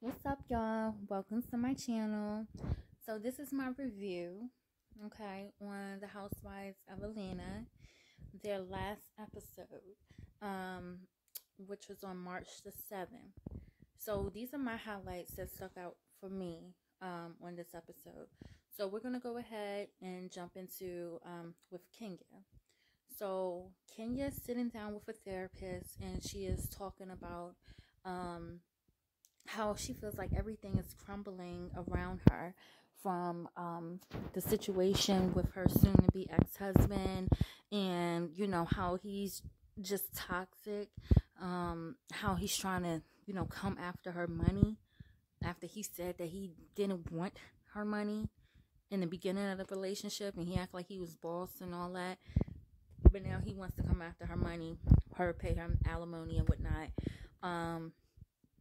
What's up, y'all? Welcome to my channel. So this is my review, okay, on the Housewives of Atlanta, their last episode, which was on March the 7th. So these are my highlights that stuck out for me on this episode. So we're gonna go ahead and jump into with Kenya. So Kenya's sitting down with a therapist, and she is talking about how she feels like everything is crumbling around her, from the situation with her soon-to-be ex-husband, and how he's just toxic, how he's trying to come after her money after he said that he didn't want her money in the beginning of the relationship, and he acted like he was boss and all that, but now he wants to come after her money, her pay her alimony and whatnot,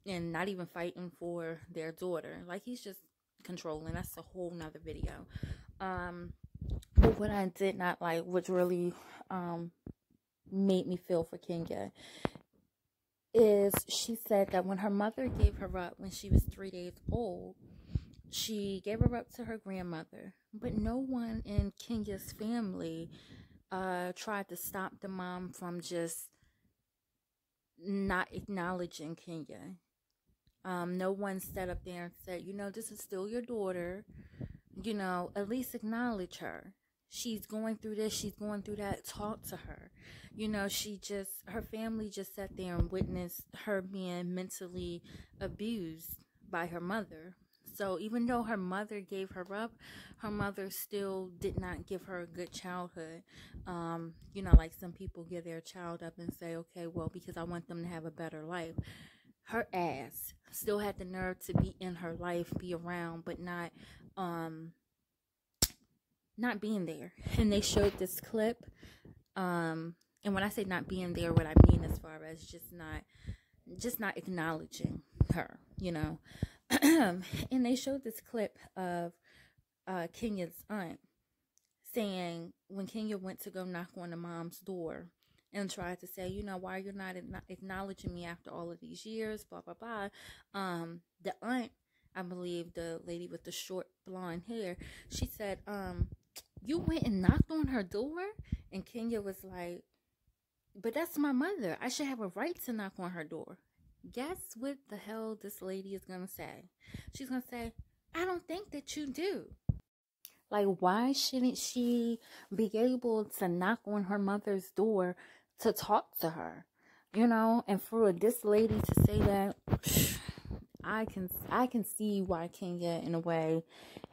and not even fighting for their daughter. Like, he's just controlling. That's a whole nother video. But what I did not like, which really made me feel for Kenya, is she said that when her mother gave her up when she was 3 days old, she gave her up to her grandmother, but no one in Kenya's family tried to stop the mom from just not acknowledging Kenya. No one stood up there and said, this is still your daughter. At least acknowledge her. She's going through this. She's going through that. Talk to her. Her family just sat there and witnessed her being mentally abused by her mother. So even though her mother gave her up, her mother still did not give her a good childhood. Like some people give their child up and say, okay, well, because I want them to have a better life. Her ass still had the nerve to be in her life, be around, but not being there. And they showed this clip, and when I say not being there, what I mean as far as just not acknowledging her, and they showed this clip of Kenya's aunt saying, when Kenya went to go knock on the mom's door and tried to say, why you're not acknowledging me after all of these years, blah, blah, blah. The aunt, I believe the lady with the short blonde hair, she said, you went and knocked on her door? And Kenya was like, but that's my mother. I should have a right to knock on her door. Guess what the hell this lady is going to say? She's going to say, I don't think that you do. Like, why shouldn't she be able to knock on her mother's door to talk to her? And for this lady to say that, I can see why Kenya, in a way,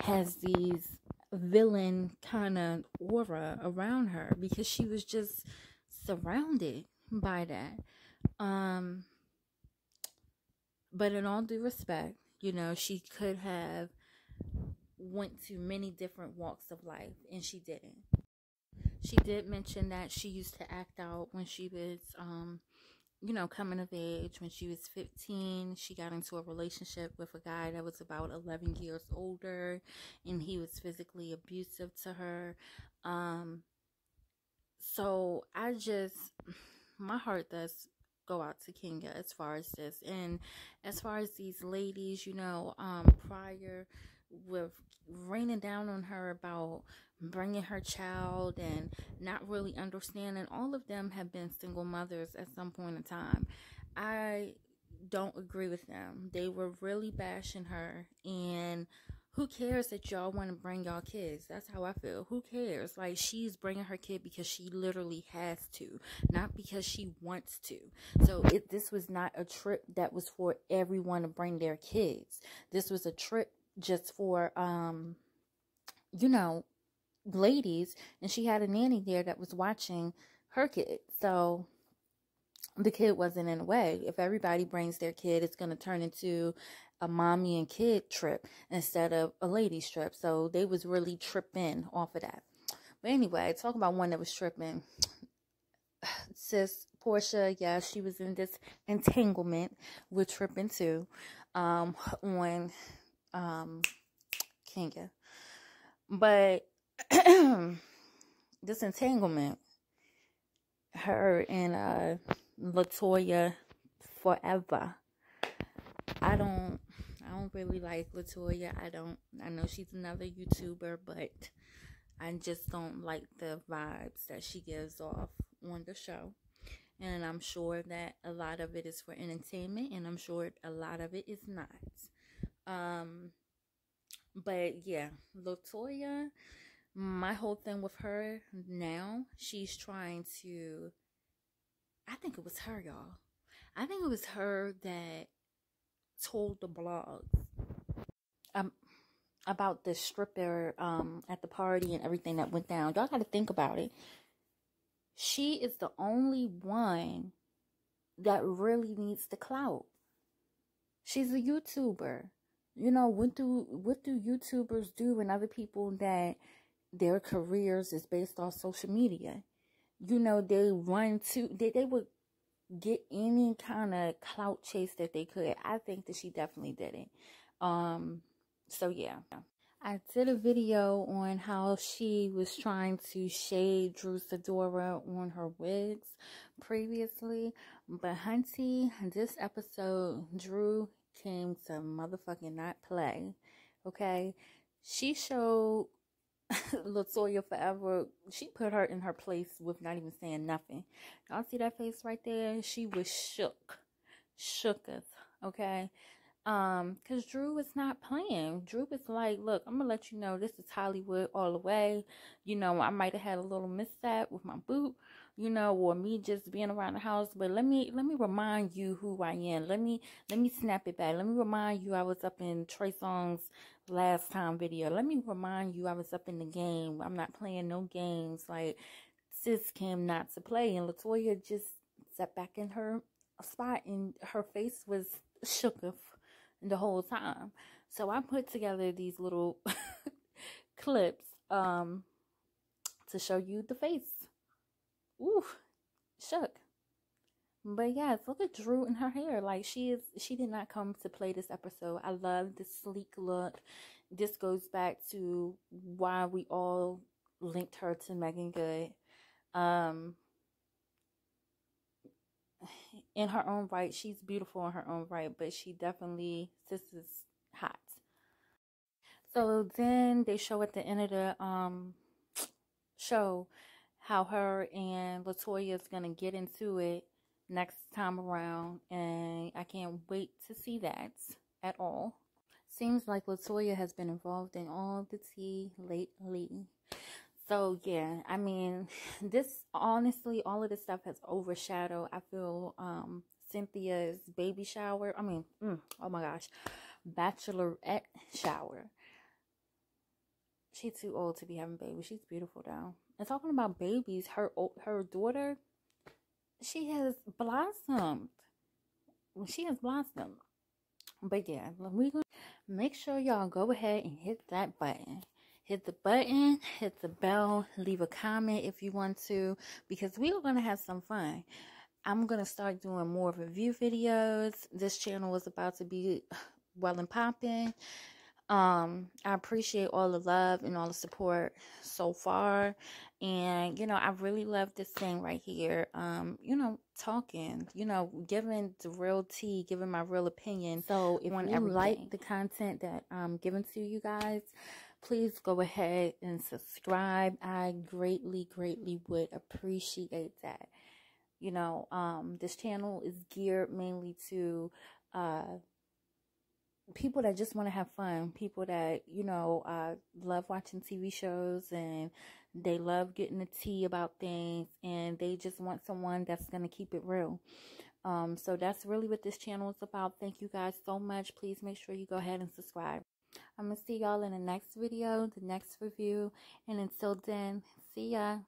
has these villain kind of aura around her, because she was just surrounded by that. But in all due respect, she could have went to many different walks of life, and she didn't. She did mention that she used to act out when she was coming of age. When she was 15, she got into a relationship with a guy that was about 11 years older, and he was physically abusive to her. So my heart does go out to Kenya as far as this, and as far as these ladies, prior, with raining down on her about bringing her child and not really understanding. All of them have been single mothers at some point in time. I don't agree with them. They were really bashing her, and who cares that y'all want to bring y'all kids? That's how I feel. Who cares? Like, she's bringing her kid because she literally has to, not because she wants to. So this was not a trip that was for everyone to bring their kids. This was a trip just for ladies, and she had a nanny there that was watching her kid. So the kid wasn't in the way. If everybody brings their kid, it's going to turn into a mommy and kid trip instead of a ladies trip. So they was really tripping off of that. But anyway, talk about one that was tripping. Sis Porsha, yeah, she was in this entanglement with tripping too, on Kenya. But this entanglement, her and Latoya forever. I don't don't really like Latoya. I know she's another YouTuber, but I just don't like the vibes that she gives off on the show. And I'm sure that a lot of it is for entertainment, and I'm sure a lot of it is not. But yeah, Latoya, my whole thing with her now, she's trying to, I think it was her, y'all. I think it was her that told the blogs um, about the stripper at the party and everything that went down. Y'all got to think about it. She is the only one that really needs the clout. She's a YouTuber. You know, what do YouTubers do and other people that their careers is based on social media? You know, they would get any kind of clout chase that they could. I think that she definitely did it. So yeah. I did a video on how she was trying to shade Drew Sidora on her wigs previously. But hunty, this episode, Drew came to motherfucking not play. Okay? She showed Latoya forever. She put her in her place with not even saying nothing. Y'all see that face right there? She was shooketh. Okay? Because Drew is not playing. Drew is like, look, I'm gonna let you know this is Hollywood all the way. You know, I might have had a little mishap with my boot, you know, or me just being around the house, but let me remind you who I am. Let me snap it back. Let me remind you I was up in Trey Songz's last time video. Let me remind you I was up in the game. I'm not playing no games. Like, sis came not to play, and Latoya just sat back in her spot, and her face was shooketh the whole time. So I put together these little clips to show you the face. Ooh, shook. But yes, look at Drew and her hair. Like, she did not come to play this episode. I love the sleek look. This goes back to why we all linked her to Megan Good. In her own right, she's beautiful in her own right, but she definitely, sis is hot. So then they show at the end of the show how her and Latoya is gonna get into it next time around, and I can't wait to see that at all. Seems like Latoya has been involved in all the tea lately. So yeah, I mean, this, honestly, all of this stuff has overshadowed, I feel, Cynthia's baby shower. I mean, oh my gosh, bachelorette shower. She's too old to be having babies. She's beautiful though. And talking about babies, her daughter, she has blossomed. She has blossomed. But yeah, we gonna make sure y'all go ahead and hit that button. Hit the button, hit the bell, leave a comment if you want to, because we are going to have some fun. I'm going to start doing more review videos. This channel is about to be well and popping. I appreciate all the love and all the support so far. And, you know, I really love this thing right here. You know, talking, you know, giving the real tea, giving my real opinion. So if you like the content that I'm giving to you guys, please go ahead and subscribe. I greatly would appreciate that. You know, this channel is geared mainly to people that just want to have fun, people that, you know, love watching TV shows, and they love getting the tea about things, and they just want someone that's going to keep it real. So that's really what this channel is about. Thank you guys so much. Please make sure you go ahead and subscribe. I'm going to see y'all in the next video, the next review. And until then, see ya.